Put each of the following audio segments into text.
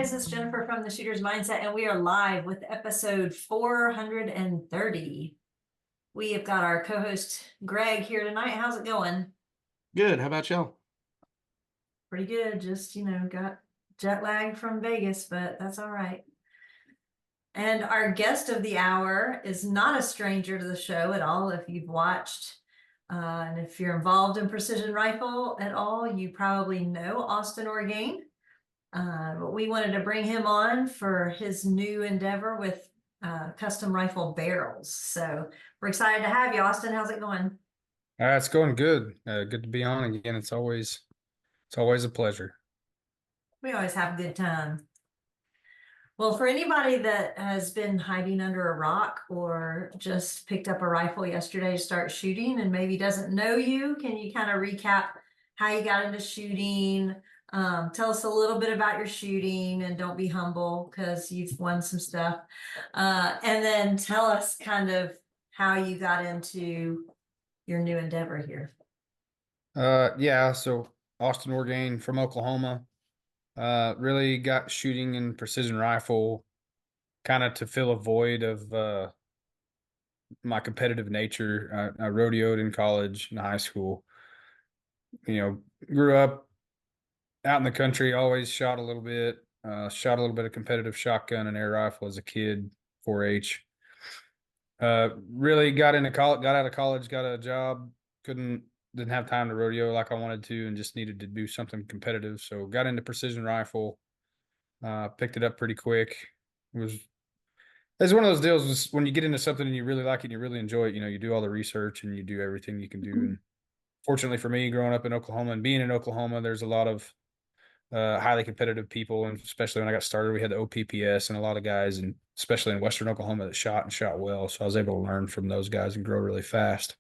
guys, it's Jennifer from the Shooter's Mindset, and we are live with episode 430. We have got our co-host Greg here tonight. How's it going? Good. How about y'all? Pretty good. Just, got jet lag from Vegas, but that's all right. And our guest of the hour is not a stranger to the show at all. If you've watched and if you're involved in precision rifle at all, you probably know Austin Orgain. But we wanted to bring him on for his new endeavor with custom rifle barrels. So we're excited to have you, Austin. How's it going? It's going good. Good to be on again. It's always a pleasure. We always have a good time. Well, for anybody that has been hiding under a rock or just picked up a rifle yesterday to start shooting and maybe doesn't know you, can you kind of recap how you got into shooting? Tell us a little bit about your shooting, and don't be humble because you've won some stuff. And then tell us kind of how you got into your new endeavor here. Yeah. So Austin Orgain from Oklahoma. Really got shooting and precision rifle kind of to fill a void of my competitive nature. I rodeoed in college and high school. Grew up out in the country, always shot a little bit. Shot a little bit of competitive shotgun and air rifle as a kid, 4-H. Really got into college, got out of college, got a job, didn't have time to rodeo like I wanted to, and just needed to do something competitive. So got into precision rifle, picked it up pretty quick. It's one of those deals was when you get into something and you really like it and you really enjoy it, you do all the research and you do everything you can do. And fortunately for me, growing up in Oklahoma and being in Oklahoma, there's a lot of highly competitive people, and especially when I got started, we had the OPPS and a lot of guys, and especially in Western Oklahoma, that shot well. So I was able to learn from those guys and grow really fast.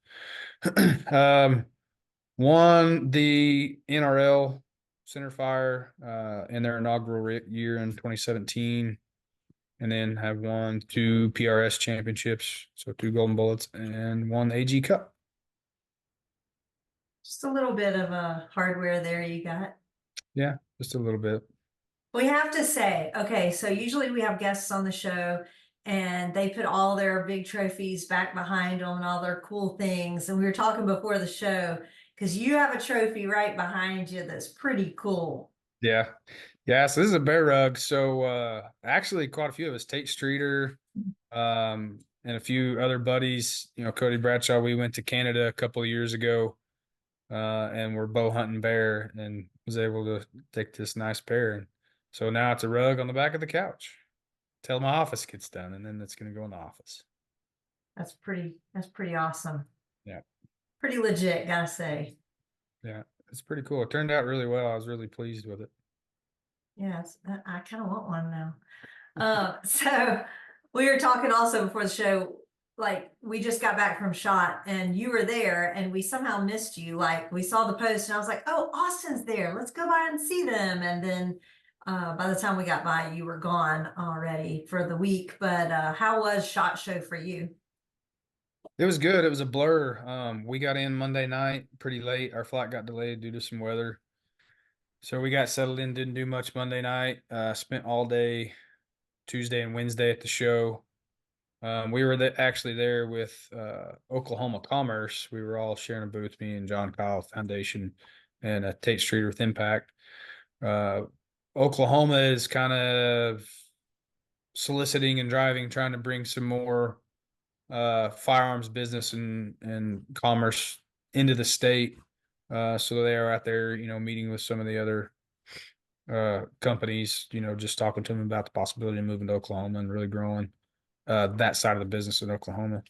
Won the NRL Centerfire in their inaugural year in 2017, and then have won 2 PRS championships, so 2 Golden Bullets, and won the AG Cup. Just a little bit of hardware there you got. Yeah, just a little bit. We have to say, okay, so usually we have guests on the show and they put all their big trophies back behind them and all their cool things. And we were talking before the show because you have a trophy right behind you that's pretty cool. Yeah. Yeah. So this is a bear rug. So actually quite a few of us, Tate Streeter, and a few other buddies, Cody Bradshaw, we went to Canada a couple of years ago, and we're bow hunting bear and was able to take this nice bear. And so now it's a rug on the back of the couch till my office gets done, and then it's going to go in the office. That's pretty awesome. Yeah. Pretty legit, gotta say. Yeah. It's pretty cool. It turned out really well. I was really pleased with it. Yeah, I kind of want one now. So we were talking also before the show, like we just got back from SHOT and you were there and we somehow missed you. Like we saw the post and I was like, oh, Austin's there. Let's go by and see them. And then by the time we got by, you were gone already for the week. But how was SHOT Show for you? It was good. It was a blur. We got in Monday night pretty late. Our flight got delayed due to some weather. So we got settled in, didn't do much Monday night. Spent all day Tuesday and Wednesday at the show. We were actually there with Oklahoma Commerce. We were all sharing a booth, me and John Kyle Foundation and Tate Streeter with Impact. Oklahoma is kind of soliciting and driving, trying to bring some more firearms business and commerce into the state. So they are out there, meeting with some of the other companies, just talking to them about the possibility of moving to Oklahoma and really growing that side of the business in Oklahoma.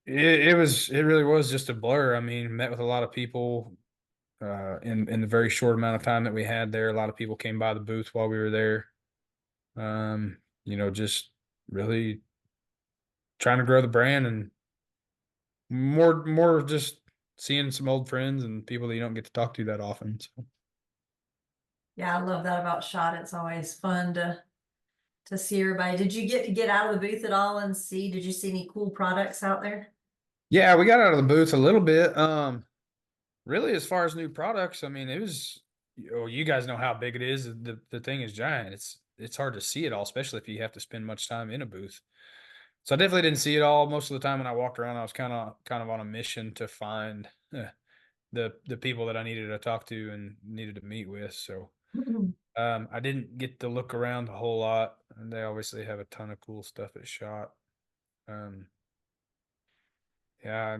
It really was just a blur. I mean, met with a lot of people in the very short amount of time that we had there. A lot of people came by the booth while we were there. Just really trying to grow the brand and more just seeing some old friends and people that you don't get to talk to that often. So. Yeah, I love that about SHOT. It's always fun to see everybody. Did you get to get out of the booth at all and see? Did you see any cool products out there? Yeah, we got out of the booth a little bit. Really, as far as new products, I mean, it was you guys know how big it is. The thing is giant. It's hard to see it all, especially if you have to spend much time in a booth. So I definitely didn't see it all. Most of the time when I walked around, I was kind of on a mission to find the people that I needed to talk to and needed to meet with. So I didn't get to look around a whole lot. And they obviously have a ton of cool stuff at Shot. Um, yeah,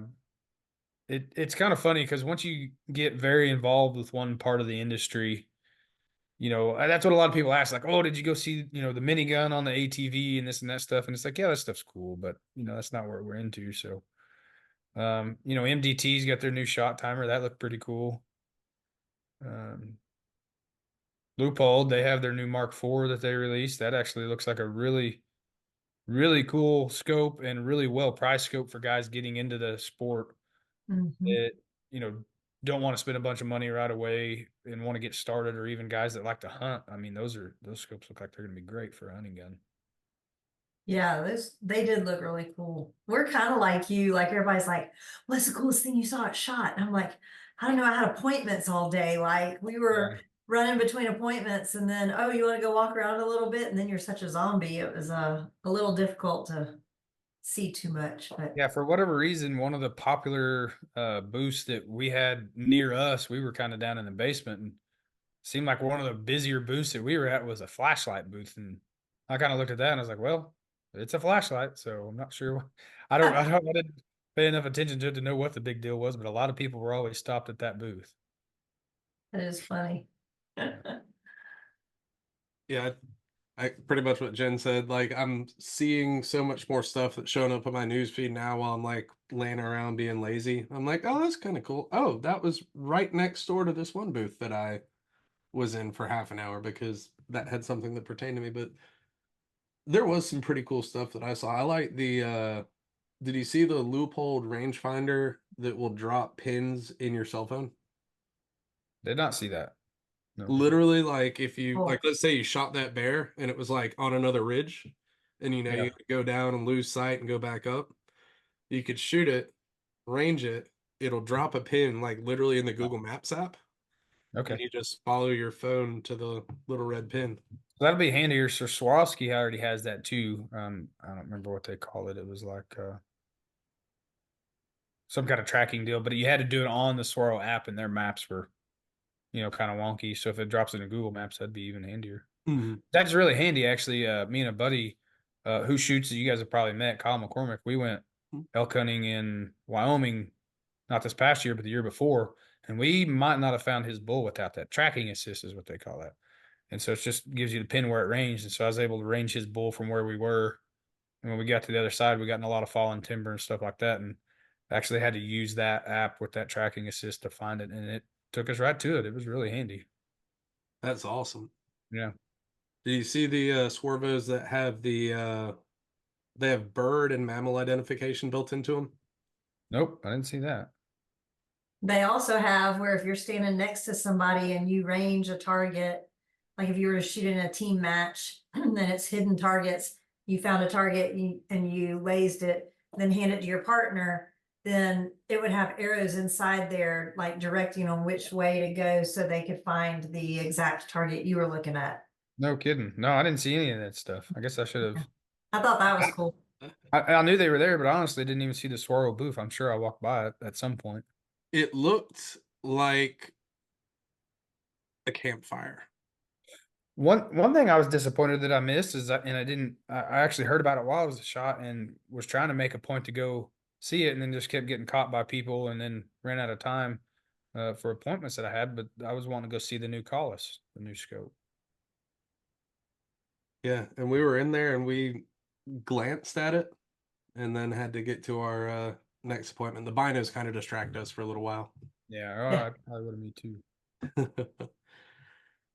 it's kind of funny because once you get very involved with one part of the industry, that's what a lot of people ask, like, oh, did you go see, the minigun on the ATV and this and that stuff? And it's like, yeah, that stuff's cool, but that's not what we're into. So, MDT's got their new shot timer. That looked pretty cool. Um, Loophole, they have their new Mark IV that they released. That actually looks like a really, really cool scope and really well priced scope for guys getting into the sport Mhm. that, you know, don't want to spend a bunch of money right away and want to get started, or even guys that like to hunt. I mean, those scopes look like they're going to be great for a hunting gun. Yeah, those they did look really cool. We're kind of like you, like everybody's like, "What's the coolest thing you saw at Shot?" And I'm like, "I don't know. I had appointments all day. Like we were Yeah. running between appointments, and then oh, you want to go walk around a little bit, and then you're such a zombie. It was a little difficult to see too much, but Yeah, for whatever reason, one of the popular booths that we had near us, we were kind of down in the basement, and seemed like one of the busier booths that we were at was a flashlight booth. And I kind of looked at that and I was like, well, it's a flashlight, so I'm not sure. I didn't pay enough attention to it to know what the big deal was, but a lot of people were always stopped at that booth. it is funny. Yeah, I pretty much what Jen said. Like I'm seeing so much more stuff that's showing up on my news feed now while I'm like laying around being lazy. I'm like, oh, that's kind of cool. Oh, that was right next door to this one booth that I was in for half an hour because that had something that pertained to me. But there was some pretty cool stuff that I saw. I like the did you see the loophole rangefinder that will drop pins in your cell phone? Did not see that. No. Literally, like if you like, Cool. let's say you shot that bear and it was like on another ridge, and Yeah. you go down and lose sight and go back up, you could shoot it, range it, it'll drop a pin like literally in the Google Maps app, and Okay. you just follow your phone to the little red pin. So that'll be handier. So Swarovski already has that too. I don't remember what they call it. It was like some kind of tracking deal, but you had to do it on the Swirl app, and their maps were, kind of wonky. So if it drops into Google Maps, that'd be even handier. Mhm. That's really handy, actually. Me and a buddy who shoots, you guys have probably met, Kyle McCormick. We went elk hunting in Wyoming, not this past year, but the year before, and we might not have found his bull without that tracking assist, is what they call that. And so it just gives you the pin where it ranged. And so I was able to range his bull from where we were. And when we got to the other side, we got in a lot of fallen timber and stuff like that. And actually had to use that app with that tracking assist to find it. And it took us right to it. It was really handy. That's awesome. Yeah. Do you see the Swervos that have they have bird and mammal identification built into them? Nope, I didn't see that. They also have where if you're standing next to somebody and you range a target, like if you were shooting a team match, then it's hidden targets. You found a target and you lased it, then hand it to your partner, then it would have arrows inside there, like directing on which way to go so they could find the exact target you were looking at. No kidding. No, I didn't see any of that stuff. I guess I should have. I thought that was cool. I knew they were there, but honestly didn't even see the swirl booth. I'm sure I walked by it at some point. It looked like a campfire. One thing I was disappointed that I missed is that, and I didn't. I actually heard about it while I was a shot and was trying to make a point to go see it, and then just kept getting caught by people, and then ran out of time for appointments that I had. But I was wanting to go see the new Collis, the new scope. Yeah, and we were in there and we glanced at it and then had to get to our next appointment. The binos kind of distract us for a little while. Yeah, Yeah. I probably would have me too.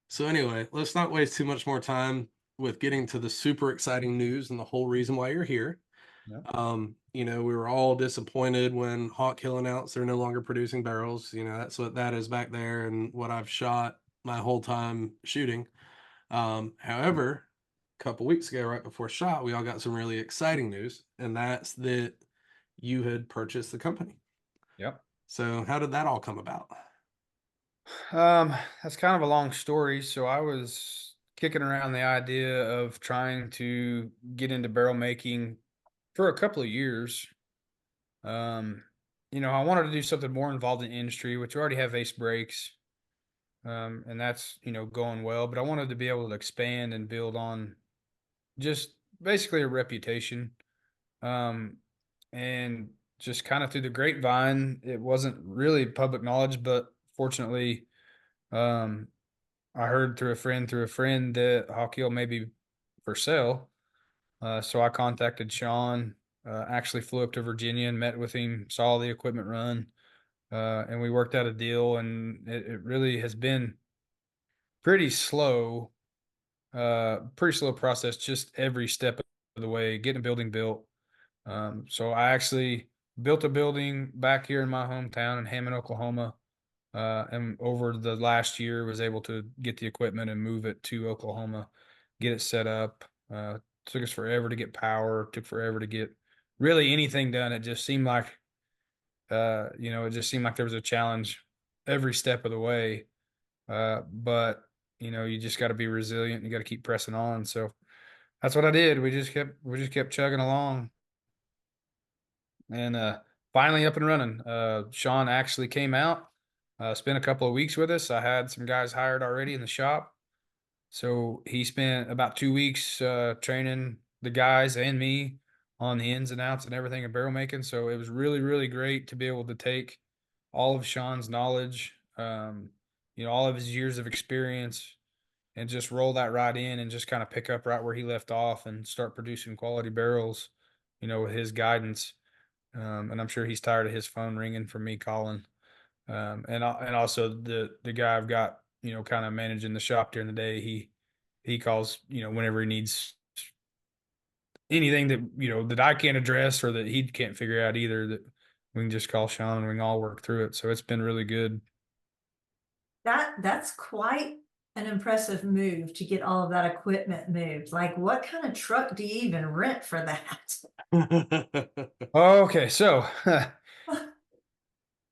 So anyway, let's not waste too much more time with getting to the super exciting news and the whole reason why you're here. Yeah. We were all disappointed when Hawk Hill announced they're no longer producing barrels. That's what that is back there and what I've shot my whole time shooting. However, a couple weeks ago, right before shot, we all got some really exciting news, and that's that you had purchased the company. Yep. So how did that all come about? That's kind of a long story. So I was kicking around the idea of trying to get into barrel making for a couple of years. Um, I wanted to do something more involved in industry, which we already have Ace Brakes, and that's going well. But I wanted to be able to expand and build on just basically a reputation. Um, and just kind of through the grapevine, it wasn't really public knowledge, but fortunately, um, I heard through a friend that Hawkeye may be for sale. So I contacted Sean, actually flew up to Virginia and met with him, saw the equipment run, and we worked out a deal. And it really has been pretty slow, pretty slow process, just every step of the way, getting a building built. So I actually built a building back here in my hometown in Hammond, Oklahoma. And over the last year was able to get the equipment and move it to Oklahoma, get it set up. Took us forever to get power, took forever to get really anything done. It just seemed like, it just seemed like there was a challenge every step of the way. But you just got to be resilient. You got to keep pressing on. So that's what I did. We just kept chugging along, and finally up and running. Sean actually came out, spent a couple of weeks with us. I had some guys hired already in the shop, so he spent about 2 weeks training the guys and me on the ins and outs and everything of barrel making. So it was really, really great to be able to take all of Sean's knowledge, all of his years of experience, and just roll that right in and just kind of pick up right where he left off and start producing quality barrels, with his guidance. And I'm sure he's tired of his phone ringing from me calling. And also the guy I've got, kind of managing the shop during the day. He calls, whenever he needs anything that that I can't address or that he can't figure out either. That we can just call Sean and we can all work through it. So it's been really good. That's quite an impressive move to get all of that equipment moved. Like, what kind of truck do you even rent for that? Okay, so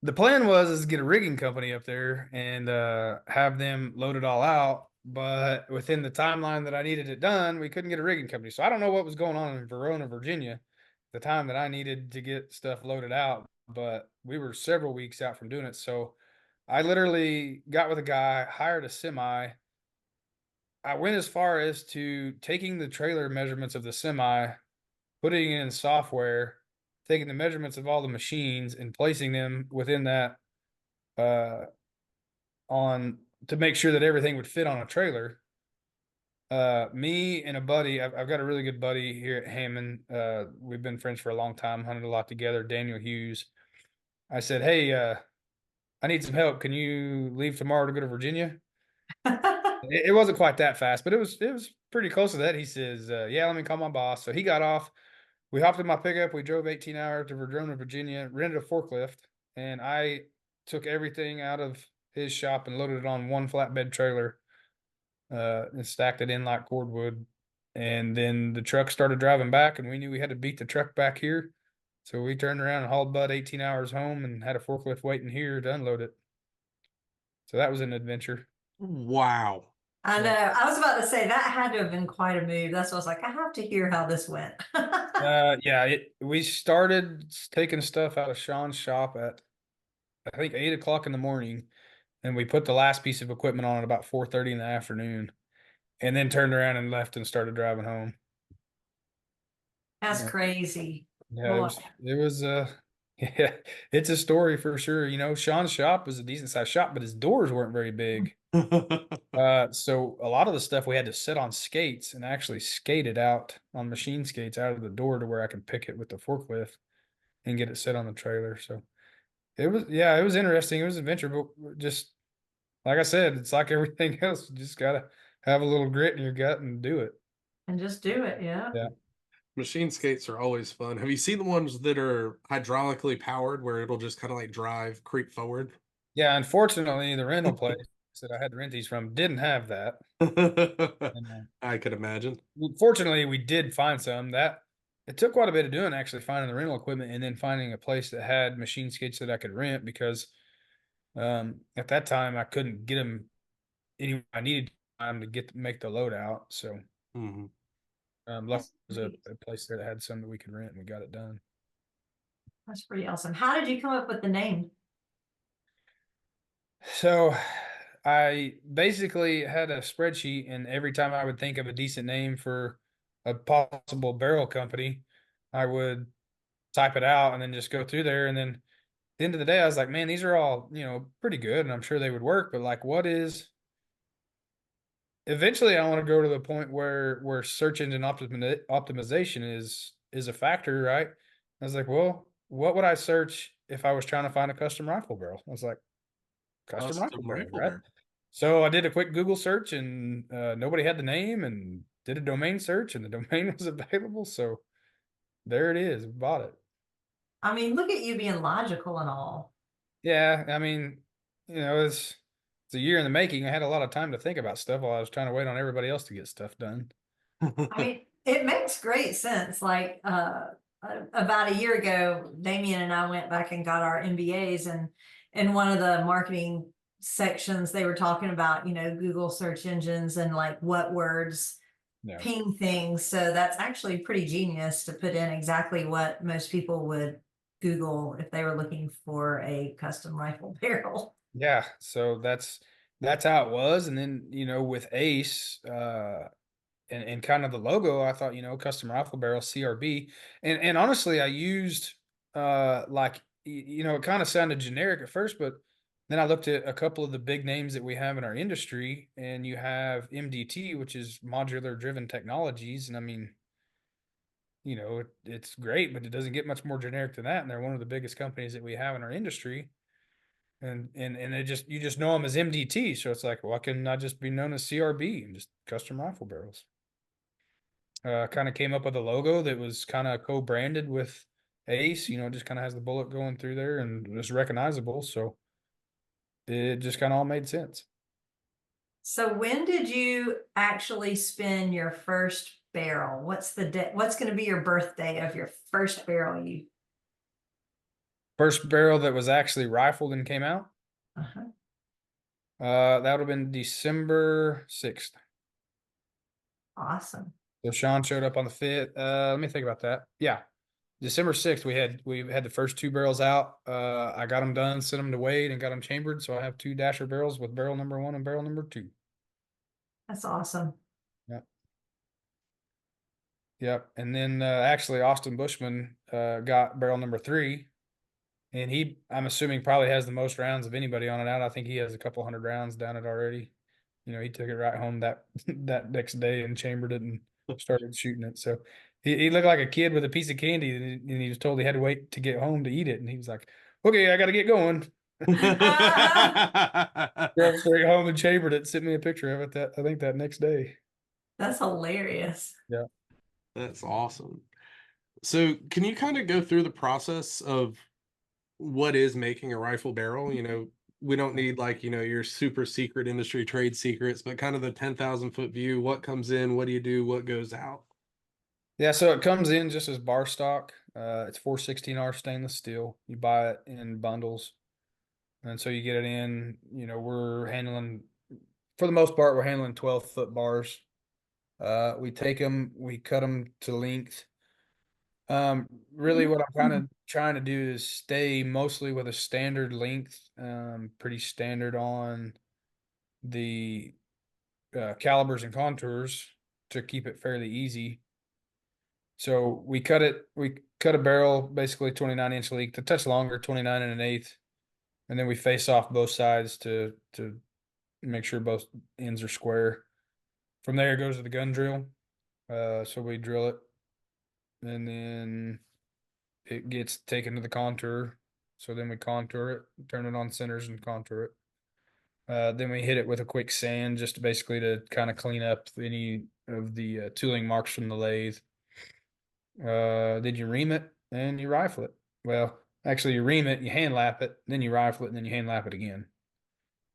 the plan was is to get a rigging company up there and have them load it all out. But within the timeline that I needed it done, we couldn't get a rigging company. So I don't know what was going on in Verona, Virginia, the time that I needed to get stuff loaded out. But we were several weeks out from doing it. So I literally got with a guy, hired a semi. I went as far as to taking the trailer measurements of the semi, putting it in software, taking the measurements of all the machines and placing them within that uh on to make sure that everything would fit on a trailer. Me and a buddy, I've got a really good buddy here at Hammond. We've been friends for a long time, hunted a lot together, Daniel Hughes. I said, hey, I need some help. Can you leave tomorrow to go to Virginia? It wasn't quite that fast, but it was pretty close to that. He says, yeah, let me call my boss. So he got off. We hopped in my pickup. We drove 18 hours to Verdona, Virginia, rented a forklift, and I took everything out of his shop and loaded it on one flatbed trailer, and stacked it in like cordwood. And then the truck started driving back, and we knew we had to beat the truck back here. So we turned around and hauled Bud 18 hours home and had a forklift waiting here to unload it. So that was an adventure. Wow. I know. I was about to say that had to have been quite a move. That's why I was like, I have to hear how this went. Yeah, we started taking stuff out of Sean's shop at I think 8 o'clock in the morning, and we put the last piece of equipment on at about 4:30 in the afternoon, and then turned around and left and started driving home. That's Yeah, crazy. yeah, Boy. it was yeah, it's a story for sure. Sean's shop was a decent sized shop, but his doors weren't very big. So a lot of the stuff we had to sit on skates and actually skate it out on machine skates out of the door to where I could pick it with the forklift and get it set on the trailer. So yeah, it was interesting. It was an adventure, but just like I said, it's like everything else. You just gotta have a little grit in your gut and do it. And just do it. Yeah. Yeah. Machine skates are always fun. Have you seen the ones that are hydraulically powered where it'll just kind of like drive, creep forward? Yeah. Unfortunately, the rental place that I had to rent these from didn't have that. And, I could imagine. fortunately, we did find some that it took quite a bit of doing actually finding the rental equipment and then finding a place that had machine skates that I could rent because At that time, I couldn't get them anywhere I needed time to make the load out. So, Mhm. luckily, That's there was pretty, a place there that had some that we could rent, and we got it done. that's pretty awesome. How did you come up with the name? So, I basically had a spreadsheet, and every time I would think of a decent name for a possible barrel company, I would type it out and then just go through there. And then at the end of the day, I was like, man, these are all, pretty good, and I'm sure they would work. But like, what is eventually I want to go to the point where search engine optimization is a factor, right? I was like, well, what would I search if I was trying to find a custom rifle barrel? I was like, custom rifle Custom barrel, rifle right? barrel. So I did a quick Google search, and nobody had the name, and did a domain search, and the domain was available. So there it is. Bought it. I mean, look at you being logical and all. Yeah, I mean, it's a year in the making. I had a lot of time to think about stuff while I was trying to wait on everybody else to get stuff done. I mean, it makes great sense. Like about a year ago, Damien and I went back and got our MBAs, and in one of the marketing sections, they were talking about, Google search engines and like what words Yeah. ping things. So that's actually pretty genius to put in exactly what most people would Google if they were looking for a custom rifle barrel. Yeah, so that's how it was. And then, with Ace, and kind of the logo, I thought, custom rifle barrel CRB. And honestly, I used like it kind of sounded generic at first, but then I looked at a couple of the big names that we have in our industry, and you have MDT, which is modular driven technologies. And I mean, it's great, but it doesn't get much more generic than that. And they're one of the biggest companies that we have in our industry. And you just know them as MDT. So it's like, why couldn't I just be known as CRB and just custom rifle barrels? Kind of came up with a logo that was kind of co-branded with Ace. Just kind of has the bullet going through there and it's recognizable. So it just kind of all made sense. So when did you actually spin your first barrel? What's the day? What's going to be your birthday of your first barrel you? First barrel that was actually rifled and came out. Uh-huh. That would have been December 6th. Awesome. So Sean showed up on the 5th. Let me think about that. Yeah. December 6th, we had the first two barrels out. I got them done, sent them to Wade, and got them chambered. So I have two dasher barrels with barrel number 1 and barrel number 2. That's awesome. Yep. Yep. And then actually Austin Bushman got barrel number 3. And I'm assuming probably has the most rounds of anybody on it out. I think he has a couple hundred rounds down it already. He took it right home that that next day and chambered it and started shooting it. So he looked like a kid with a piece of candy, and he was told he had to wait to get home to eat it. And he was like, "Okay, I got to get going." Drove straight home and chambered it. Sent me a picture of it. I think that next day. That's hilarious. Yeah. That's awesome. So, can you kind of go through the process of what is making a rifle barrel? We don't need like, your super secret industry trade secrets, but kind of the 10,000-foot view. What comes in? What do you do? What goes out? Yeah, so it comes in just as bar stock. It's 416R stainless steel. You buy it in bundles. And so you get it in, we're handling, for the most part, we're handling 12-foot bars. We take them, we cut them to length. Really what I'm kind of trying to do is stay mostly with a standard length, pretty standard on the calibers and contours to keep it fairly easy. So we cut a barrel basically 29-inch length, a touch longer, 29 and an eighth. And then we face off both sides to make sure both ends are square. From there it goes to the gun drill. So we drill it, and then it gets taken to the contour. So then we contour it, turn it on centers and contour it. Then we hit it with a quick sand just basically to kind of clean up any of the tooling marks from the lathe. Then you ream it and you rifle it. Well, actually you ream it, you hand lap it, then you rifle it, and then you hand lap it again.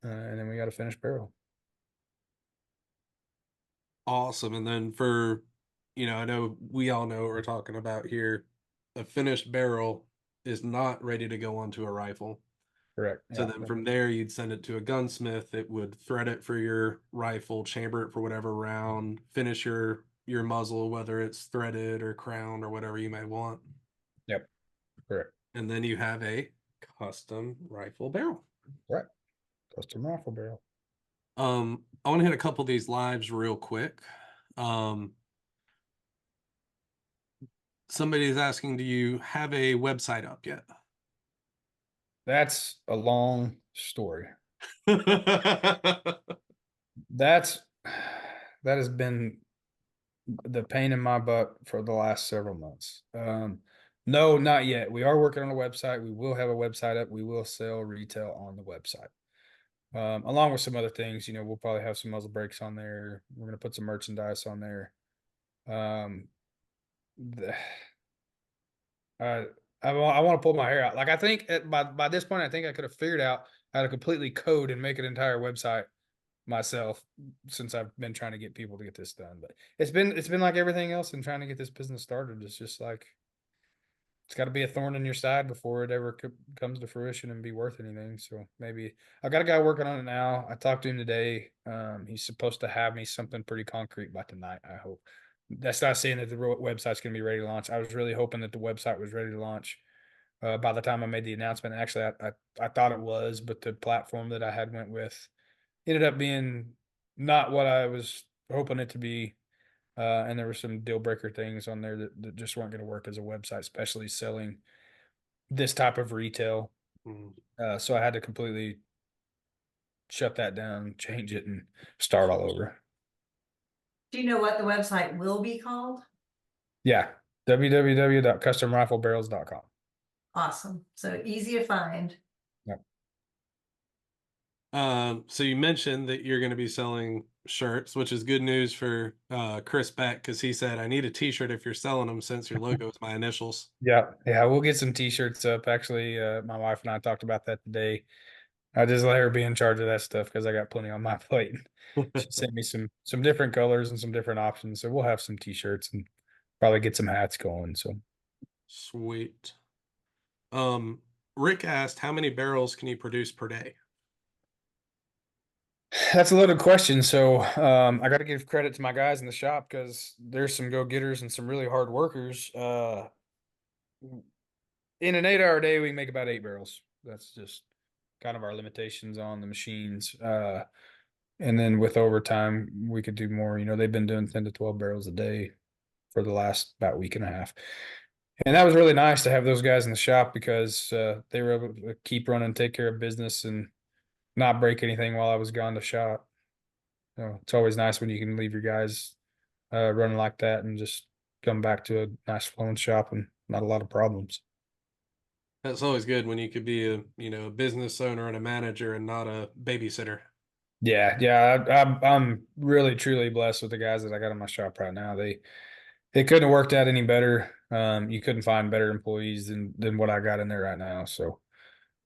And then we got a finished barrel. Awesome. And then I know we all know what we're talking about here. A finished barrel is not ready to go onto a rifle. Correct. So Yeah. then from there, you'd send it to a gunsmith. It would thread it for your rifle, chamber it for whatever round, finish your muzzle, whether it's threaded or crowned or whatever you may want. Yep. Correct. And then you have a custom rifle barrel. Right. Custom rifle barrel. I want to hit a couple of these lives real quick. Somebody is asking, do you have a website up yet? That's a long story. That's That's that has been the pain in my butt for the last several months. No, not yet. We are working on a website. We will have a website up. We will sell retail on the website. Along with some other things, we'll probably have some muzzle brakes on there. We're going to put some merchandise on there. Um, the, I I want to pull my hair out. Like I think by this point, I think I could have figured out how to completely code and make an entire website myself since I've been trying to get people to get this done. But it's been like everything else in trying to get this business started. It's just like it's got to be a thorn in your side before it ever comes to fruition and be worth anything. So maybe I got a guy working on it now. I talked to him today. He's supposed to have me something pretty concrete by tonight. I hope. That's not saying that the website's going to be ready to launch. I was really hoping that the website was ready to launch by the time I made the announcement. Actually, I thought it was, but the platform that I had went with ended up being not what I was hoping it to be. And there were some deal breaker things on there that just weren't going to work as a website, especially selling this type of retail. So I had to completely shut that down, change it, and start all over. Do you know what the website will be called? Yeah, www.customriflebarrels.com. Awesome. So easy to find. So you mentioned that you're going to be selling shirts, which is good news for Chris Beck because he said, I need a t-shirt if you're selling them since your logo is my initials. Yeah, we'll get some t-shirts up. Actually, my wife and I talked about that today. I just let her be in charge of that stuff because I got plenty on my plate. She sent me some different colors and some different options. So we'll have some t-shirts and probably get some hats going. So Sweet. Rick asked, how many barrels can you produce per day? that's a loaded question. So I got to give credit to my guys in the shop because there's some go-getters and some really hard workers. In an 8-hour day, we can make about 8 barrels. That's just kind of our limitations on the machines. And then with overtime, we could do more. They've been doing 10 to 12 barrels a day for the last about week and a half. And that was really nice to have those guys in the shop because they were able to keep running, take care of business, and not break anything while I was gone to shop. So it's always nice when you can leave your guys running like that and just come back to a nice flowing shop and not a lot of problems. That's always good when you could be a business owner and a manager and not a babysitter. Yeah. I'm really truly blessed with the guys that I got in my shop right now. They couldn't have worked out any better. You couldn't find better employees than what I got in there right now. So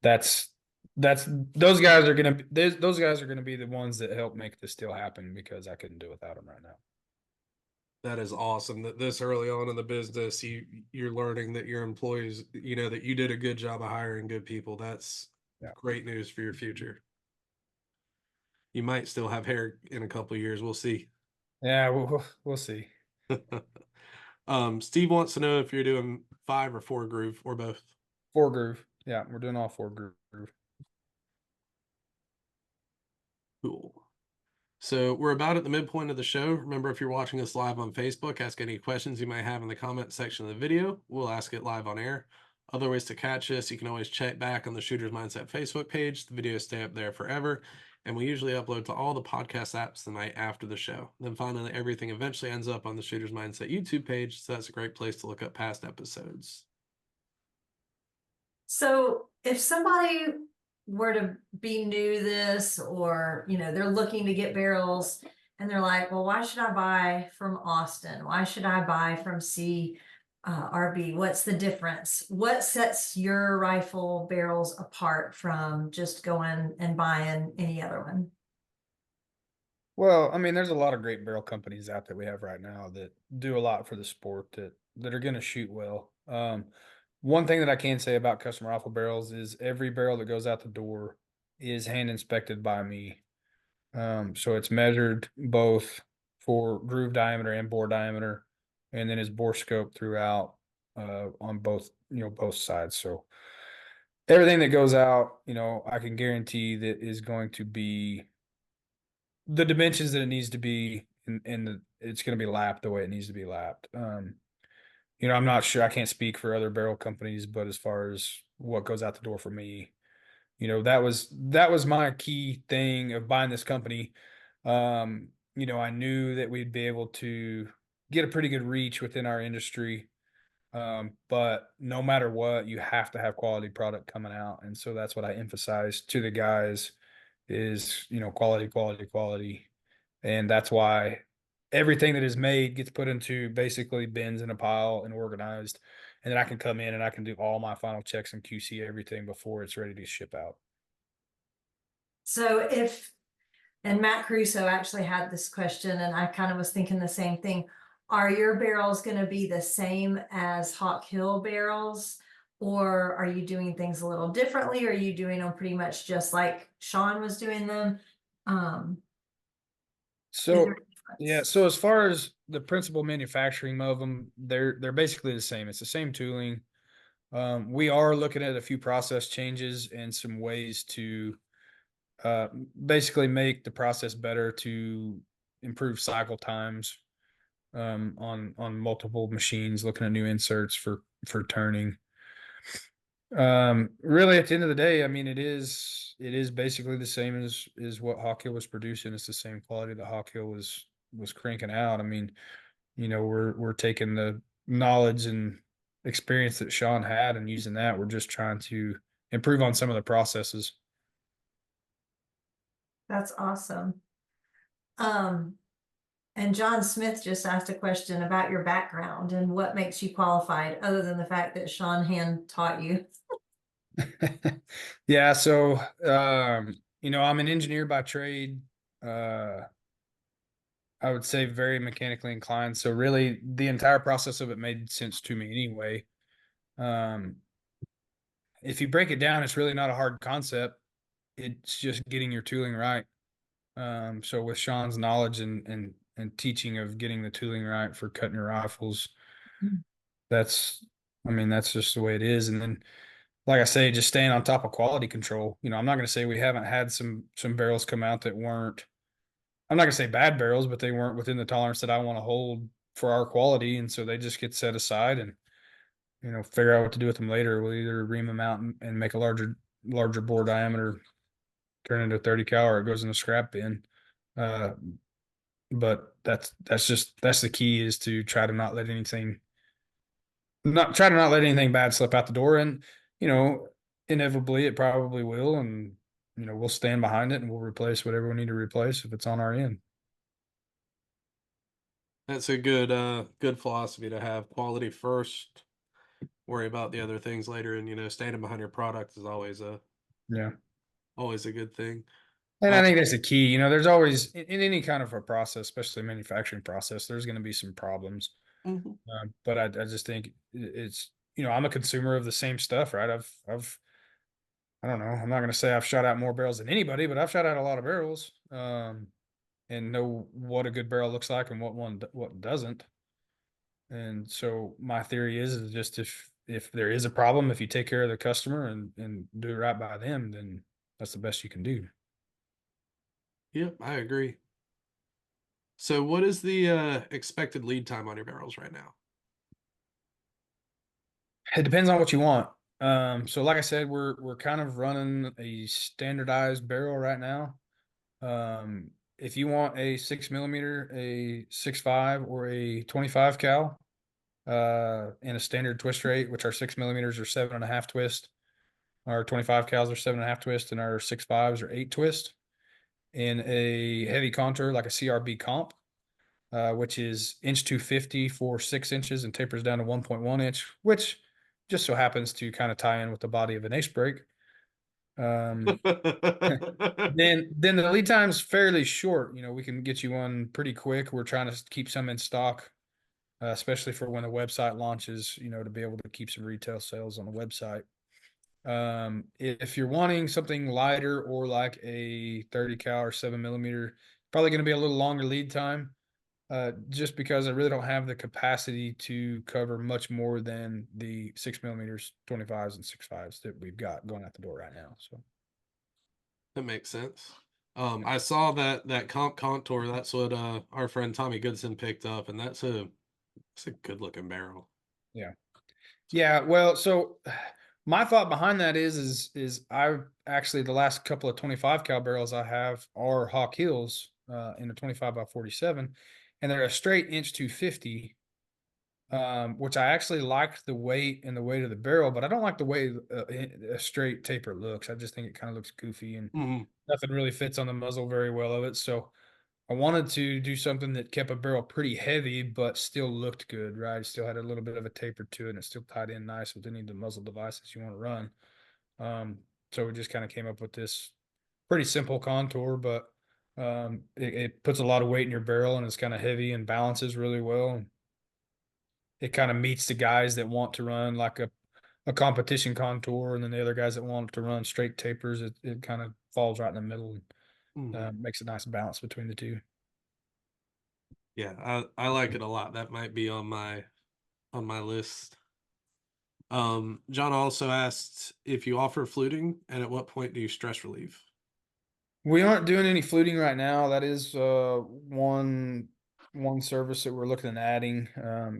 that's those guys are gonna be the ones that help make this still happen because I couldn't do it without them right now. That is awesome that this early on in the business, you're learning that your employees, that you did a good job of hiring good people. That's great news for your future. You might still have hair in a couple of years. We'll see. Yeah, we'll see. Steve wants to know if you're doing 5 or 4 groove or both. 4 groove. Yeah, we're doing all 4 groove. Cool. So we're about at the midpoint of the show. Remember, if you're watching us live on Facebook, ask any questions you might have in the comment section of the video. We'll ask it live on air. Other ways to catch us, you can always check back on the Shooter's Mindset Facebook page. The videos stay up there forever. And we usually upload to all the podcast apps the night after the show. Then finally, everything eventually ends up on the Shooter's Mindset YouTube page. So that's a great place to look up past episodes. So if somebody were to be new to this, or they're looking to get barrels and they're like, well, why should I buy from Austin? Why should I buy from RB? What's the difference? What sets your rifle barrels apart from just going and buying any other one? Well, I mean, there's a lot of great barrel companies out there we have right now that do a lot for the sport that are going to shoot well. one thing that I can say about custom rifle barrels is every barrel that goes out the door is hand inspected by me. So it's measured both for groove diameter and bore diameter, and then is bore scope throughout on both, both sides. So everything that goes out, I can guarantee that is going to be the dimensions that it needs to be, and it's going to be lapped the way it needs to be lapped. I'm not sure. I can't speak for other barrel companies, but as far as what goes out the door for me, that was my key thing of buying this company. I knew that we'd be able to get a pretty good reach within our industry. But no matter what, you have to have quality product coming out. And so that's what I emphasize to the guys is, quality, quality, quality. And that's why everything that is made gets put into basically bins in a pile and organized. And then I can come in and I can do all my final checks and QC everything before it's ready to ship out. So and Matt Caruso actually had this question, and I kind of was thinking the same thing. Are your barrels going to be the same as Hawk Hill barrels, or are you doing things a little differently? Or are you doing them pretty much just like Sean was doing them? So yeah, so as far as the principal manufacturing of them, they're basically the same. It's the same tooling. We are looking at a few process changes and some ways to basically make the process better to improve cycle times on multiple machines. Looking at new inserts for turning. Really, at the end of the day, I mean, it is basically the same as what Hawk Hill was producing. It's the same quality that Hawk Hill was cranking out. I mean, we're taking the knowledge and experience that Sean had and using that. We're just trying to improve on some of the processes. That's awesome. And John Smith just asked a question about your background and what makes you qualified, other than the fact that Sean hand taught you. Yeah, so I'm an engineer by trade. Uh I would say very mechanically inclined. So really the entire process of it made sense to me anyway. Um if you break it down, it's really not a hard concept. It's just getting your tooling right. So with Sean's knowledge and teaching of getting the tooling right for cutting your rifles, that's I mean, that's just the way it is. And then like I say, just staying on top of quality control. I'm not going to say we haven't had some barrels come out that weren't. I'm not going to say bad barrels, but they weren't within the tolerance that I want to hold for our quality, and so they just get set aside and figure out what to do with them later. We'll either ream them out and make a larger bore diameter, turn into a 30 cal, or it goes in the scrap bin. Uh, but that's the key is to try to not let anything bad slip out the door. And you know inevitably it probably will, and we'll stand behind it and we'll replace whatever we need to replace if it's on our end. That's a good philosophy to have. Quality first, worry about the other things later, and standing behind your product is Yeah, always a good thing. and Uh, I think that's the key. There's always in any kind of a process, especially a manufacturing process, there's going to be some problems. mhm. But I just think it's I'm a consumer of the same stuff, right? I don't know, I'm not going to say I've shot out more barrels than anybody, but I've shot out a lot of barrels. And know what a good barrel looks like and what doesn't. And so my theory is just if there is a problem, if you take care of the customer and do it right by them, then that's the best you can do. Yep, I agree. So, what is the expected lead time on your barrels right now? It depends on what you want. So like I said, we're kind of running a standardized barrel right now. If you want a 6 millimeter, a 6.5, or a 25 cal, and a standard twist rate, which our 6 millimeters are 7.5 twist, our 25 cals are 7.5 twist, and our 6.5s are 8 twist. In a heavy contour like a CRB comp, which is inch 250 for 6 inches and tapers down to 1.1 inch, which just so happens to kind of tie in with the body of an ace brake. Um, then the lead time's fairly short. We can get you one pretty quick. We're trying to keep some in stock especially for when the website launches, to be able to keep some retail sales on the website. If you're wanting something lighter or like a 30 cal or 7 millimeter, probably going to be a little longer lead time. Just because I really don't have the capacity to cover much more than the 6 millimeters, 25s and 6.5s that we've got going out the door right now. So That makes sense. I saw that comp contour. That's what our friend Tommy Goodson picked up, and that's a good looking barrel. yeah. Yeah, well, so my thought behind that is I've actually the last couple of 25 cal barrels I have are Hawk Hills in a 25 by 47, and they're a straight inch 250, which I actually like the weight and the weight of the barrel, but I don't like the way a straight taper looks. I just think it kind of looks goofy and Mm-hmm. nothing really fits on the muzzle very well of it. So I wanted to do something that kept a barrel pretty heavy, but still looked good, right? It still had a little bit of a taper to it, and it still tied in nice with any of the muzzle devices you want to run. So we just kind of came up with this pretty simple contour, but it puts a lot of weight in your barrel, and it's kind of heavy and balances really well. It kind of meets the guys that want to run like a competition contour, and then the other guys that want to run straight tapers. It kind of falls right in the middle and Mm-hmm. makes a nice balance between the two. Yeah, I like it a lot. That might be on my list. John also asked if you offer fluting and at what point do you stress relieve? We aren't doing any fluting right now. That is one service that we're looking at adding,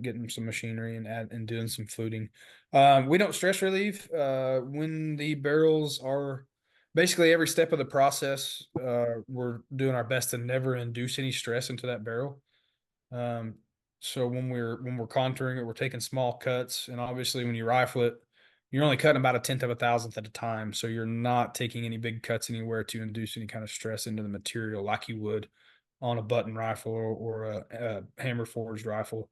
getting some machinery and doing some fluting. We don't stress relieve when the barrels are basically every step of the process. We're doing our best to never induce any stress into that barrel. Um, so when we're contouring it, we're taking small cuts, and obviously when you rifle it, you're only cutting about a tenth of a thousandth at a time. So you're not taking any big cuts anywhere to induce any kind of stress into the material like you would on a button rifle or a hammer forged rifle.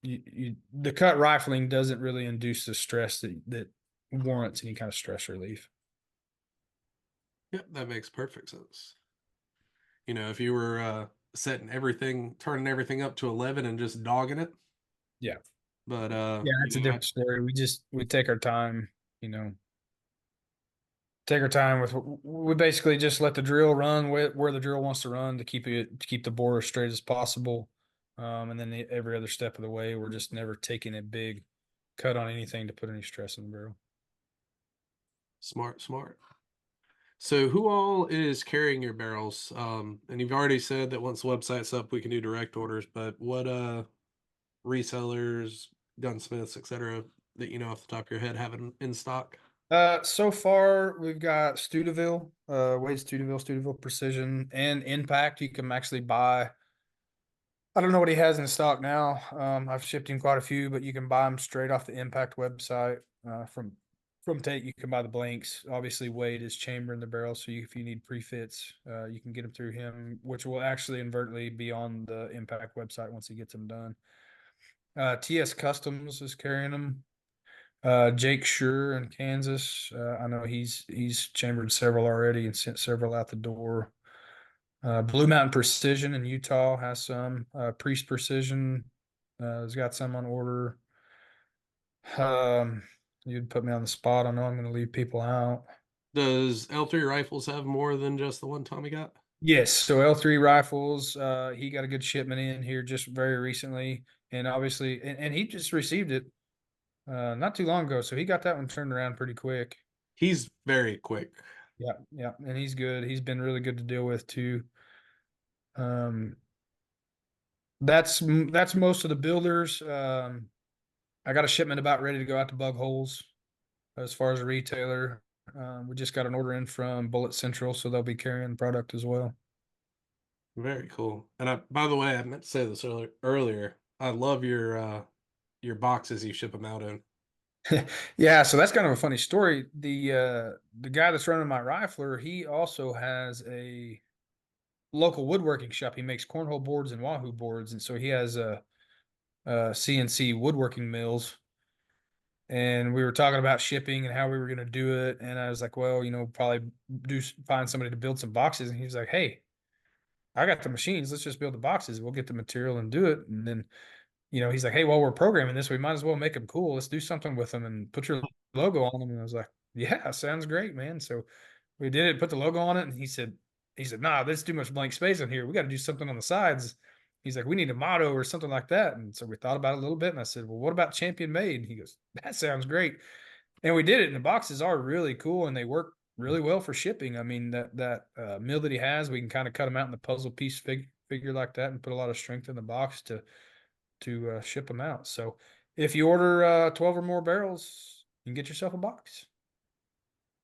The cut rifling doesn't really induce the stress that warrants any kind of stress relief. Yep, that makes perfect sense. If you were turning everything up to 11 and just dogging it, Yeah. but Yeah, that's a different story. We take our time, you know, take our time with we basically just let the drill run where the drill wants to run to keep the bore as straight as possible. And then every other step of the way, we're just never taking a big cut on anything to put any stress in the barrel. smart, smart. So who all is carrying your barrels? And you've already said that once the website's up, we can do direct orders, but what resellers, gunsmiths, etc., that you know off the top of your head have in stock? So far we've got Studeville, Wade Studeville Precision, and Impact. You can actually buy. I don't know what he has in stock now. I've shipped him quite a few, but you can buy them straight off the Impact website. From Tate, you can buy the blanks. Obviously, Wade is chamber in the barrel, so if you need prefits, you can get them through him, which will actually inadvertently be on the Impact website once he gets them done. TS Customs is carrying them. Jake Shure in Kansas. I know he's chambered several already and sent several out the door. Blue Mountain Precision in Utah has some. Priest Precision has got some on order. Um, you'd put me on the spot. I know I'm going to leave people out. Does L3 Rifles have more than just the one Tommy got? Yes, so L3 Rifles, he got a good shipment in here just very recently, and obviously, and he just received it not too long ago, so he got that one turned around pretty quick. He's very quick. Yeah, yeah, and he's good. He's been really good to deal with too. Um, that's most of the builders. I got a shipment about ready to go out to Bug Holes as far as a retailer. We just got an order in from Bullet Central, so they'll be carrying the product as well. Very cool. And by the way, I meant to say this earlier. I love your boxes you ship them out in. Yeah, so that's kind of a funny story. The guy that's running my rifler, he also has a local woodworking shop. He makes cornhole boards and wahoo boards, and so he has a CNC woodworking mills. And we were talking about shipping and how we were going to do it. And I was like, well, probably find somebody to build some boxes. And he's like, hey, I got the machines. Let's just build the boxes. We'll get the material and do it. And then, he's like, hey, well, we're programming this. We might as well make them cool. Let's do something with them and put your logo on them. And I was like, yeah, sounds great, man. So we did it, put the logo on it. And he said, nah, there's too much blank space in here. We got to do something on the sides. He's like, we need a motto or something like that. And so we thought about it a little bit. And I said, well, what about champion made? And he goes, that sounds great. And we did it. And the boxes are really cool and they work really well for shipping. I mean, that mill that he has, we can kind of cut them out in the puzzle piece figure like that and put a lot of strength in the box to ship them out. So if you order 12 or more barrels, you can get yourself a box.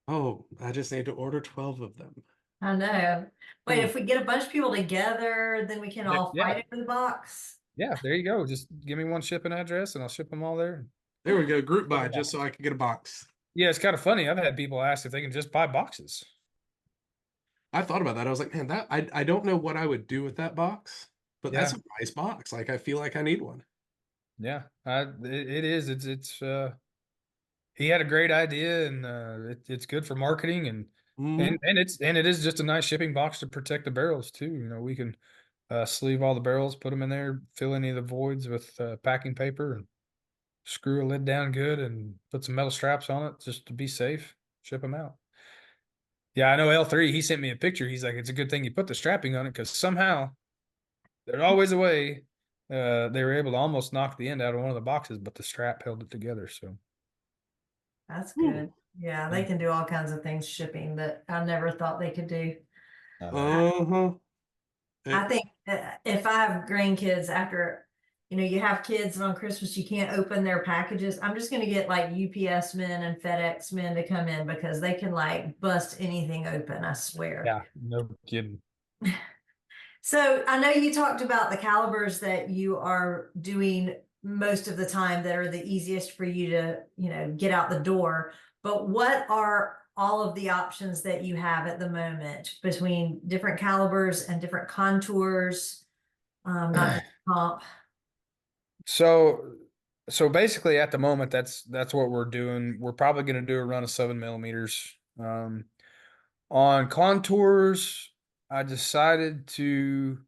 Oh, I just need to order 12 of them. I know. Wait, Hmm. if we get a bunch of people together, then we can all Yeah. fight over the box. Yeah, there you go. Just give me one shipping address and I'll ship them all there. There we go. Group buy just so I can get a box. Yeah, it's kind of funny. I've had people ask if they can just buy boxes. I thought about that. I was like, man, that I don't know what I would do with that box, but that's Yeah. a nice box. Like I feel like I need one. Yeah, it is. He had a great idea and it's good for marketing and Mhm. it is just a nice shipping box to protect the barrels too. We can sleeve all the barrels, put them in there, fill any of the voids with packing paper and screw a lid down good and put some metal straps on it just to be safe, ship them out. Yeah, I know L3, he sent me a picture. He's like, it's a good thing you put the strapping on it because somehow there's always a way they were able to almost knock the end out of one of the boxes, but the strap held it together. So, That's Ooh. good. Yeah, yeah. they can do all kinds of things shipping that I never thought they could do. Uh-huh. I think if I have grandkids after, you have kids and on Christmas you can't open their packages, I'm just going to get like UPS men and FedEx men to come in because they can like bust anything open, I swear. Yeah, no kidding. So I know you talked about the calibers that you are doing most of the time that are the easiest for you to, get out the door. But what are all of the options that you have at the moment between different calibers and different contours, not just comp? So, so basically, at the moment, that's what we're doing. We're probably going to do a run of 7 millimeters. On contours, I decided to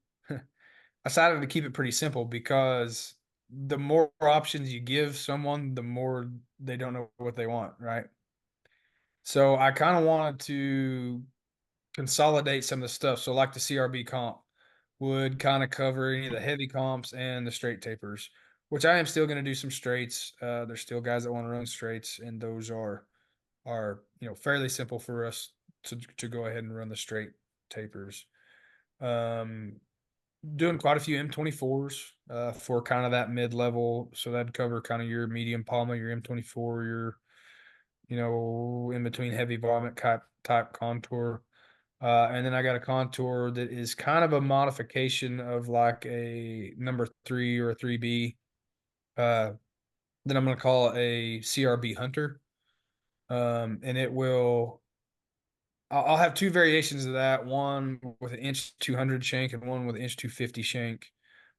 keep it pretty simple because the more options you give someone, the more they don't know what they want, right? So I kind of wanted to consolidate some of the stuff. So like the CRB comp would kind of cover any of the heavy comps and the straight tapers, which I am still going to do some straights. There's still guys that want to run straights, and those are fairly simple for us to go ahead and run the straight tapers. Um, Doing quite a few M24s for kind of that mid level, so that'd cover kind of your medium Palma, your M24, your in between heavy vomit type contour. And then I got a contour that is kind of a modification of like a number 3 or a 3B. That I'm going to call a CRB Hunter. And I'll have two variations of that, one with an inch 200 shank and one with an inch 250 shank.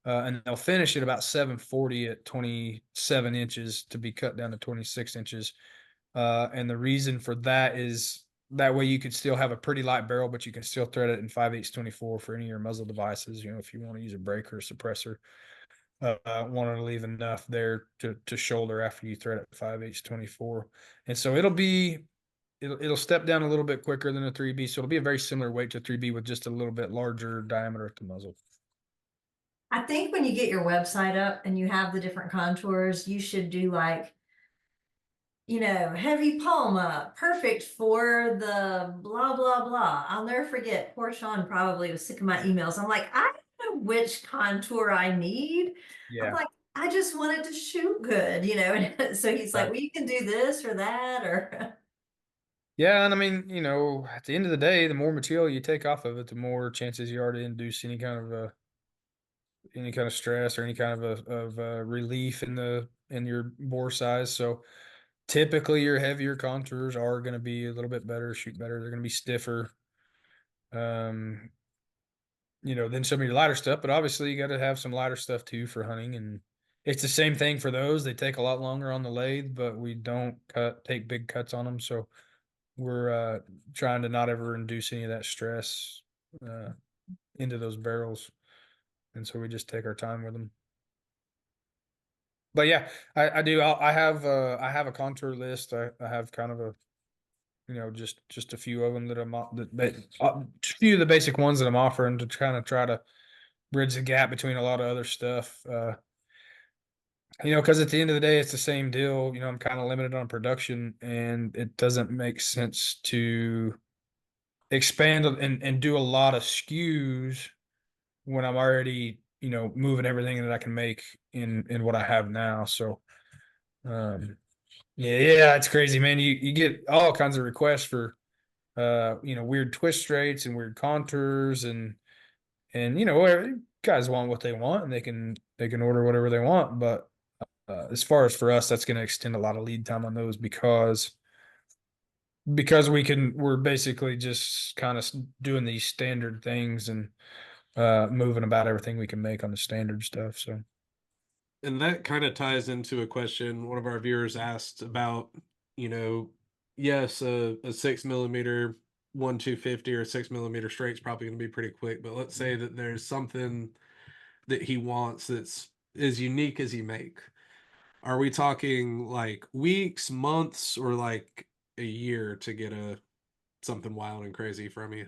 And they'll finish at about 740 at 27 inches to be cut down to 26 inches. And the reason for that is that way you could still have a pretty light barrel, but you can still thread it in 5/8 24 for any of your muzzle devices. If you want to use a breaker or suppressor, wanting to leave enough there to shoulder after you thread it 5/8 24. And so it'll step down a little bit quicker than a 3B. So it'll be a very similar weight to 3B with just a little bit larger diameter at the muzzle. I think when you get your website up and you have the different contours, you should do like, heavy Palma, perfect for the blah, blah, blah. I'll never forget. Poor Sean probably was sick of my emails. I'm like, I don't know which contour I need. I'm Yeah. like, I just want it to shoot good, And so he's like, Right. well, you can do this or that, or Yeah, and I mean, at the end of the day, the more material you take off of it, the more chances you are to induce any kind of stress or any kind of relief in your bore size. So typically, your heavier contours are going to be a little bit better, shoot better. They're going to be stiffer. Um, than some of your lighter stuff. But obviously, you got to have some lighter stuff too for hunting, and it's the same thing for those. They take a lot longer on the lathe, but we don't take big cuts on them. So we're trying to not ever induce any of that stress uh, into those barrels, and so we just take our time with them. But yeah, I do. I have a contour list. I have kind of a, just a few of them that a few of the basic ones that I'm offering to kind of try to bridge the gap between a lot of other stuff. Because at the end of the day, it's the same deal. I'm kind of limited on production, and it doesn't make sense to expand and do a lot of SKUs when I'm already, moving everything that I can make in what I have now. So, yeah, it's crazy, man. You get all kinds of requests for, weird twist straights and weird contours and whatever guys want what they want and they can order whatever they want. But as far as for us, that's going to extend a lot of lead time on those because we're basically just kind of doing these standard things and moving about everything we can make on the standard stuff. So And that kind of ties into a question one of our viewers asked about, you know, yes, a 6 millimeter 1/250 or 6 millimeter straight is probably going to be pretty quick, but let's say that there's something that he wants that's as unique as he make. Are we talking like weeks, months, or like a year to get a something wild and crazy from you?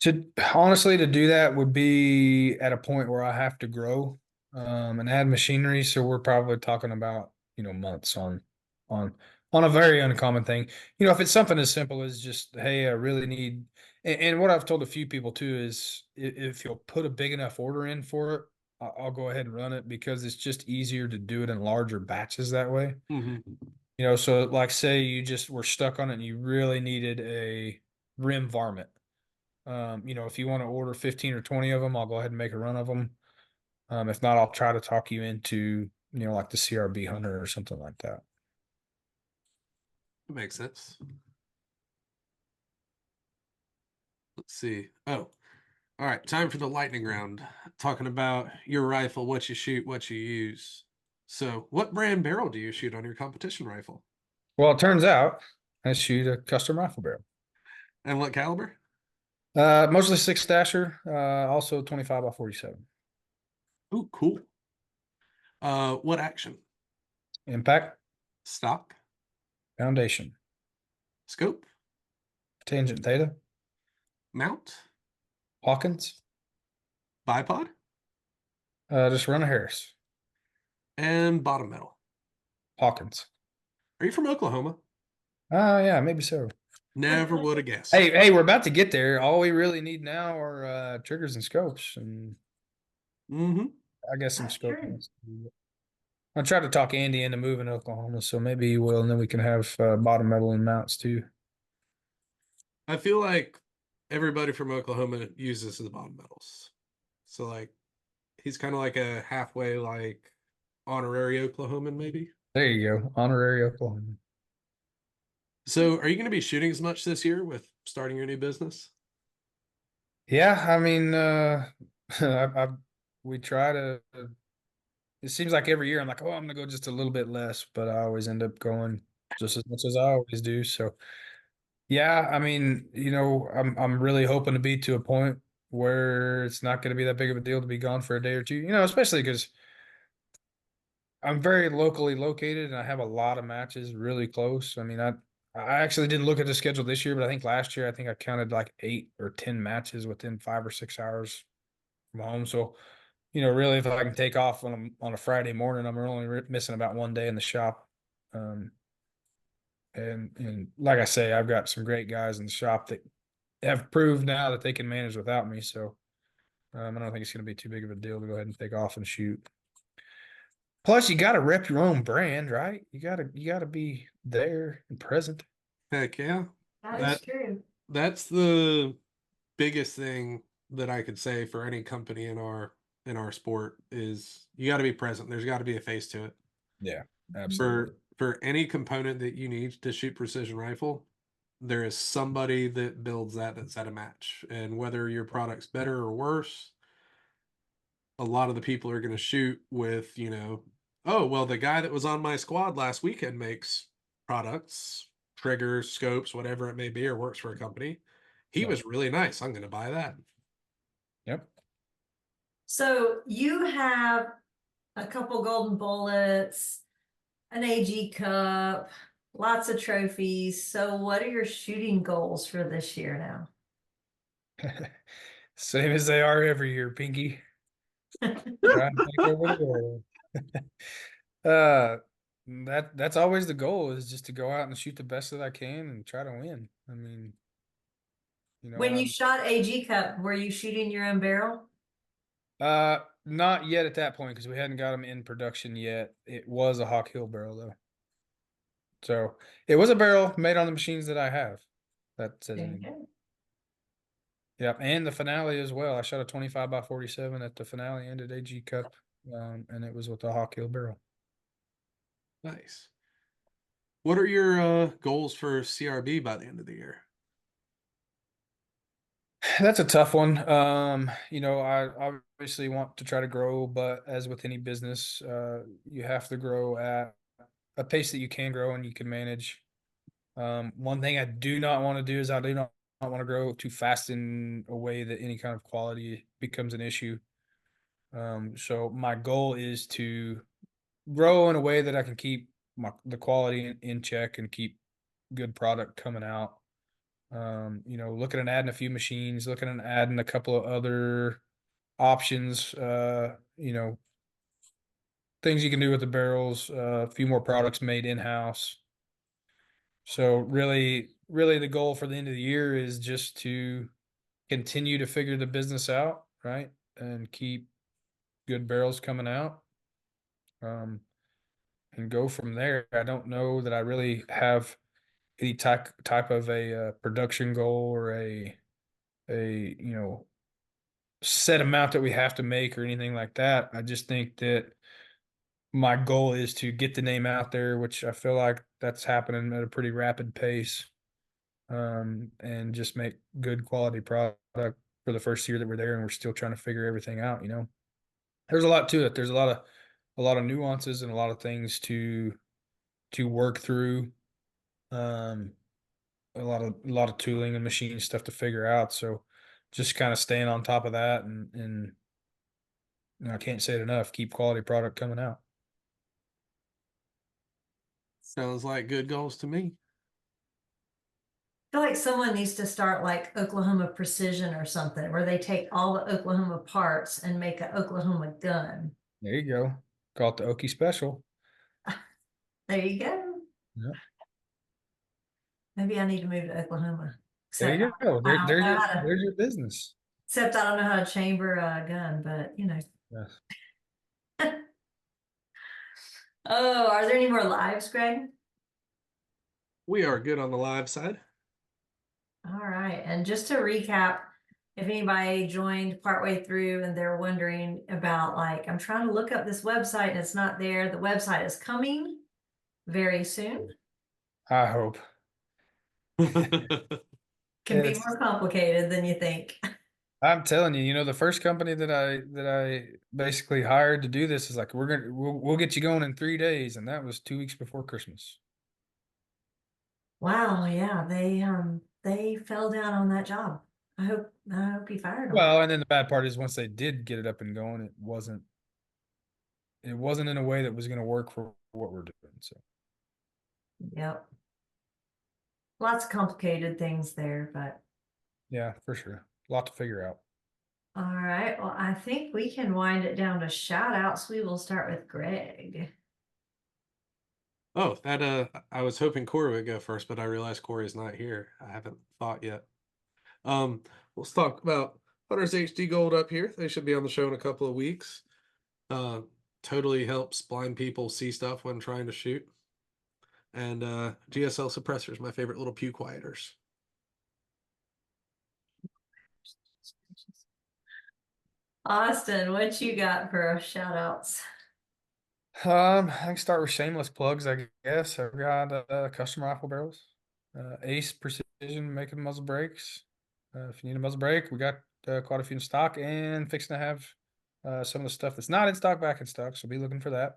to honestly to do that would be at a point where I have to grow and add machinery. So we're probably talking about months on on a very uncommon thing. If it's something as simple as just hey, I really need, and what I've told a few people too is if you'll put a big enough order in for it, I'll go ahead and run it because it's just easier to do it in larger batches that way. Mm-hmm. So like say you just were stuck on it and you really needed a rim varmint. If you want to order 15 or 20 of them, I'll go ahead and make a run of them. If not, I'll try to talk you into, like the CRB Hunter or something like that. That makes sense. Let's see. Oh, all right. Time for the lightning round. Talking about your rifle, what you shoot, what you use. So, what brand barrel do you shoot on your competition rifle? Well, it turns out I shoot a custom rifle barrel. And what caliber? Mostly six stasher, also 25 by 47. Ooh, cool. What action? Impact, Stock? foundation, Scope? tangent theta, Mount? Hawkins, Bipod? just run a Harris, And bottom metal. Hawkins. Are you from Oklahoma? Yeah, maybe so. Never would have guessed. Hey, we're about to get there. All we really need now are triggers and scopes, and Mm-hmm. I guess some That's scope. true. I tried to talk Andy into moving to Oklahoma, so maybe he will, and then we can have bottom metal and mounts too. I feel like everybody from Oklahoma uses the bottom metals. So like he's kind of like a halfway like honorary Oklahoman, maybe. There you go, honorary Oklahoma. So are you going to be shooting as much this year with starting your new business? Yeah, I mean, we try to. It seems like every year I'm like, oh, I'm gonna go just a little bit less, but I always end up going just as much as I always do. So yeah, I mean, I'm really hoping to be to a point where it's not going to be that big of a deal to be gone for a day or two. Especially because I'm very locally located and I have a lot of matches really close. I mean, I actually didn't look at the schedule this year, but I think last year I think I counted like 8 or 10 matches within 5 or 6 hours from home. So, really, if I can take off on a Friday morning, I'm only missing about one day in the shop. Um, and like I say, I've got some great guys in the shop that have proved now that they can manage without me. So I don't think it's going to be too big of a deal to go ahead and take off and shoot. Plus, you got to rep your own brand, right? You gotta be there and present. Heck yeah. That is That true. that's the biggest thing that I could say for any company in our sport is you got to be present. There's got to be a face to it. Yeah, absolutely. For any component that you need to shoot precision rifle, there is somebody that builds that's at a match. And whether your product's better or worse, a lot of the people are going to shoot with, oh, well, the guy that was on my squad last weekend makes products, triggers, scopes, whatever it may be, or works for a company. He Yeah. was really nice. I'm going to buy that. Yep. So you have a couple golden bullets, an AG cup, lots of trophies. So what are your shooting goals for this year now? Same as they are every year, Pinky. Trying to take over the world. Uh, that's always the goal, is just to go out and shoot the best that I can and try to win. I mean, When you I'm shot AG cup, were you shooting your own barrel? not yet at that point because we hadn't got them in production yet. It was a Hawk Hill barrel though. So it was a barrel made on the machines that I have. That says There you anything. go. Yep, and the finale as well. I shot a 25 by 47 at the finale and at AG Cup, and it was with the Hawk Hill barrel. Nice. What are your goals for CRB by the end of the year? That's a tough one. I obviously want to try to grow, but as with any business, you have to grow at a pace that you can grow and you can manage. One thing I do not want to do is I do not want to grow too fast in a way that any kind of quality becomes an issue. So my goal is to grow in a way that I can keep the quality in check and keep good product coming out. Looking at adding a few machines, looking at adding a couple of other options, things you can do with the barrels, a few more products made in-house. So really the goal for the end of the year is just to continue to figure the business out, right? And keep good barrels coming out. And go from there. I don't know that I really have any type of a production goal or a set amount that we have to make or anything like that. I just think that my goal is to get the name out there, which I feel like that's happening at a pretty rapid pace, and just make good quality product for the first year that we're there, and we're still trying to figure everything out. There's a lot to it. There's a lot of nuances and a lot of things to work through. Um, a lot of tooling and machine stuff to figure out. So just kind of staying on top of that, and I can't say it enough, keep quality product coming out. Sounds like good goals to me. I feel like someone needs to start like Oklahoma Precision or something, where they take all the Oklahoma parts and make an Oklahoma gun. There you go. Call it the Okie Special. There you go. Yeah. Maybe I need to move to Oklahoma. There Except you go. I don't know how to, There's your business. except I don't know how to chamber a gun, but Yes. Oh, are there any more lives, Greg? We are good on the live side. All right. And just to recap, if anybody joined partway through and they're wondering about, like, I'm trying to look up this website and it's not there, the website is coming very soon. I hope. Can be It's, more complicated than you think. I'm telling you, the first company that I basically hired to do this is like, we'll get you going in 3 days, and that was 2 weeks before Christmas. Wow, yeah, they fell down on that job. I hope he fired them. Well, and then the bad part is once they did get it up and going, it wasn't in a way that was going to work for what we're doing. So Yep. Lots of complicated things there, but yeah, for sure, a lot to figure out. all right. Well, I think we can wind it down to shout outs. We will start with Greg. Oh, that I was hoping Corey would go first, but I realized Corey's not here. I haven't thought yet. Let's talk about Hunter's HD Gold up here. They should be on the show in a couple of weeks. Totally helps blind people see stuff when trying to shoot. And GSL suppressors, my favorite little pew quieters. Austin, what you got for shout outs? I can start with shameless plugs, I guess. I've got custom rifle barrels, Ace Precision making muzzle brakes. If you need a muzzle brake, we got quite a few in stock, and fixing to have some of the stuff that's not in stock back in stock. So be looking for that.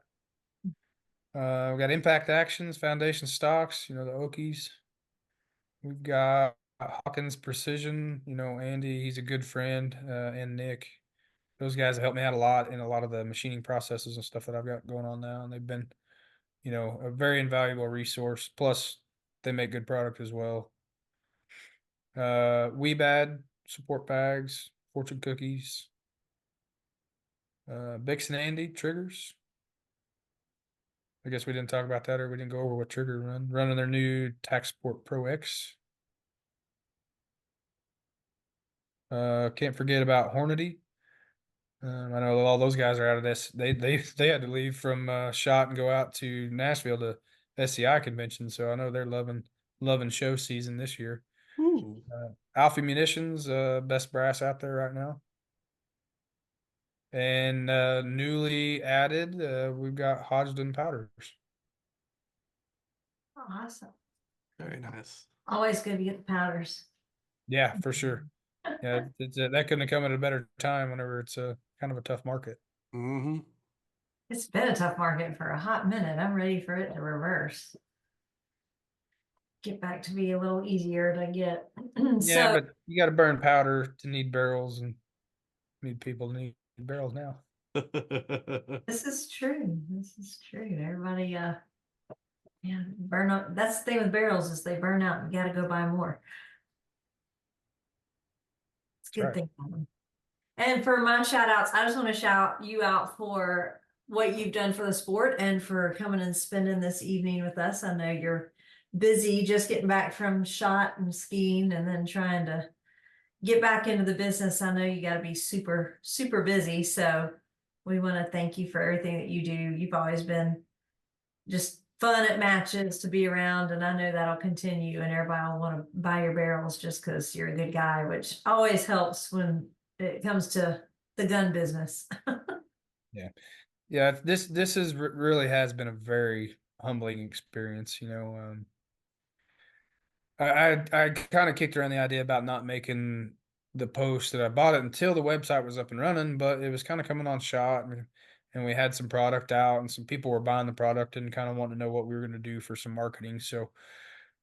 We got Impact Actions, Foundation stocks, the Okies. We've got Hawkins Precision, Andy, he's a good friend, and Nick. those guys have helped me out a lot in a lot of the machining processes and stuff that I've got going on now, and they've been, a very invaluable resource. Plus, they make good product as well. Weebad support bags, fortune cookies, Bix and Andy triggers. I guess we didn't talk about that, or we didn't go over what trigger running their new Tax Support Pro X. Can't forget about Hornady. I know all those guys are out of this. They had to leave from Shot and go out to Nashville to SCI convention, so I know they're loving show season this year. Ooh. Alfie Munitions, best brass out there right now. And newly added, we've got Hodgdon powders. Awesome. Very nice. Always good to get the powders. Yeah, for sure. Yeah, that couldn't have come at a better time whenever it's a kind of a tough market. Mm-hmm. It's been a tough market for a hot minute. I'm ready for it to reverse. Get back to be a little easier to get. Yeah, So but you got to burn powder to need barrels, and need people to need barrels now. this is true. This is true. Everybody, yeah, burn up. That's the thing with barrels is they burn out. You got to go buy more. It's a good That's thing. And for my shout outs, I just want to shout you out for what you've done for the sport and for coming and spending this evening with us. I know you're busy just getting back from shot and skiing and then trying to get back into the business. I know you got to be super, super busy. So we want to thank you for everything that you do. You've always been just fun at matches to be around, and I know that'll continue, and everybody will want to buy your barrels just because you're a good guy, which always helps when it comes to the gun business. Yeah. Yeah, this is really has been a very humbling experience. I kind of kicked around the idea about not making the post that I bought it until the website was up and running, but it was kind of coming on shot, and we had some product out, and some people were buying the product and kind of wanting to know what we were going to do for some marketing. So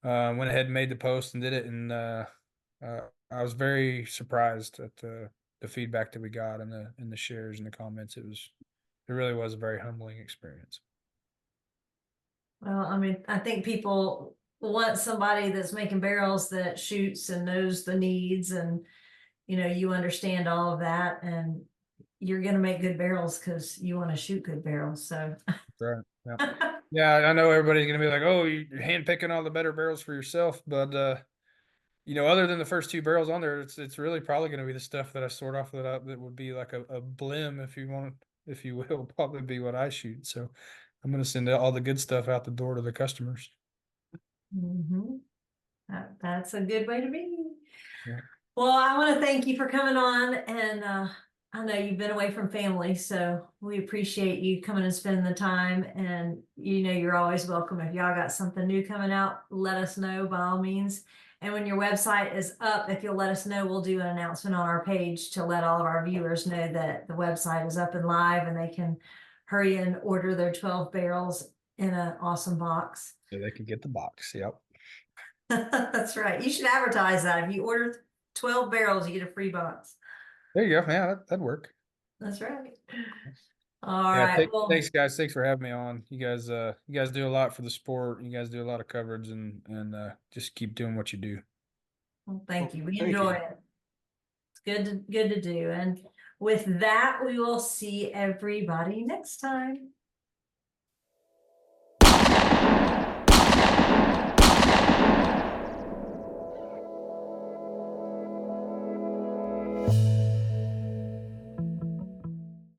went ahead and made the post and did it, and I was very surprised at the feedback that we got and the shares and the comments. It really was a very humbling experience. Well, I mean, I think people want somebody that's making barrels that shoots and knows the needs, and you understand all of that, and you're going to make good barrels because you want to shoot good barrels. So Right. Yeah. Yeah, I know everybody's gonna be like, "Oh, you're handpicking all the better barrels for yourself," but other than the first two barrels on there, it's really probably gonna be the stuff that I sort off that would be like a blim, if you will, probably be what I shoot. So I'm gonna send all the good stuff out the door to the customers. mhm. That's a good way to be. Yeah. Well, I want to thank you for coming on, and I know you've been away from family, so we appreciate you coming and spending the time. And you're always welcome. If y'all got something new coming out, let us know by all means. And when your website is up, if you'll let us know, we'll do an announcement on our page to let all of our viewers know that the website is up and live, and they can hurry and order their 12 barrels in an awesome box. So they could get the box. Yep. That's right. You should advertise that. If you order 12 barrels, you get a free box. There you go. Yeah, that'd work. That's right. All Yeah, right. Well, thanks guys. Thanks for having me on. You guys do a lot for the sport. You guys do a lot of coverage, and just keep doing what you do. thank you. We Thank enjoy you. it. It's good to do. And with that, we will see everybody next time.